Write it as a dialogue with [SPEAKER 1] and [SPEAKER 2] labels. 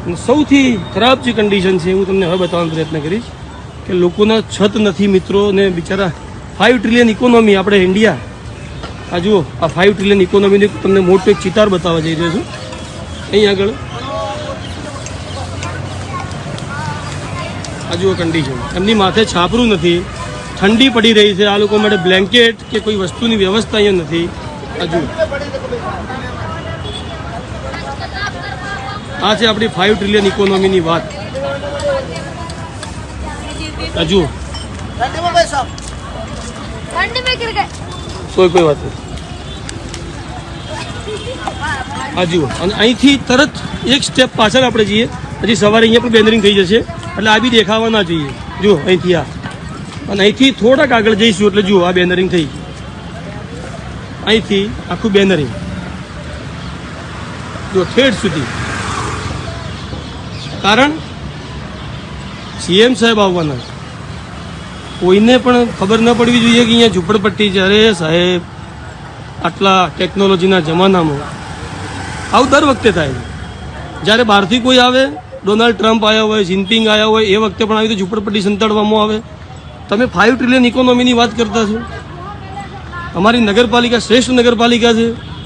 [SPEAKER 1] સૌથી ખરાબ જે કન્ડિશન છે હું તમને હવે બતાવવાનો પ્રયત્ન કરીશ કે લોકોના છત નથી મિત્રો ને બિચારા 5 ટ્રિલિયન ઇકોનોમી આપણે ઇન્ડિયા આ જુઓ આ 5 ટ્રિલિયન ઇકોનોમીને તમને મોટો એક ચિતાર બતાવવા જઈ રહ્યો છું અહીં આગળ આ જુઓ કન્ડિશન એમની માથે છાપરું નથી ઠંડી પડી રહી છે આ લોકો માટે બ્લેન્કેટ કે કોઈ વસ્તુની વ્યવસ્થા અહીંયા નથી આ જુઓ આ છે આપણી 5 ટ્રિલિયન ઇકોનોમીની વાત આ જુઓ કોઈ વાત નહીં આ જુઓ અને અહીંથી તરત એક સ્ટેપ પાછળ આપણે જઈએ હજી સવારે અહીંયા પણ બેનરિંગ થઈ જશે એટલે આ બી દેખાવા ના જોઈએ જુઓ અહીંથી આ અને અહીંથી થોડાક આગળ જઈશું એટલે જુઓ આ બેનરિંગ થઈ અહીંથી આખું બેનરિંગ જુઓ ઠેઠ સુધી કારણ સીએમ સાહેબ આવવાના કોઈને પણ ખબર ન પડવી જોઈએ કે અહીંયા ઝૂંપડપટ્ટી છે અરે સાહેબ આટલા ટેકનોલોજીના જમાનામાં આવું દર વખતે થાય જ્યારે બહારથી કોઈ આવે ડોનાલ્ડ ટ્રમ્પ આવ્યા હોય જિનપિંગ આવ્યા હોય એ વખતે પણ આવી રીતે ઝૂંપડપટ્ટી સંતાડવામાં આવે તમે 5 ટ્રિલિયન ઇકોનોમીની વાત કરતા છો અમારી નગરપાલિકા શ્રેષ્ઠ નગરપાલિકા છે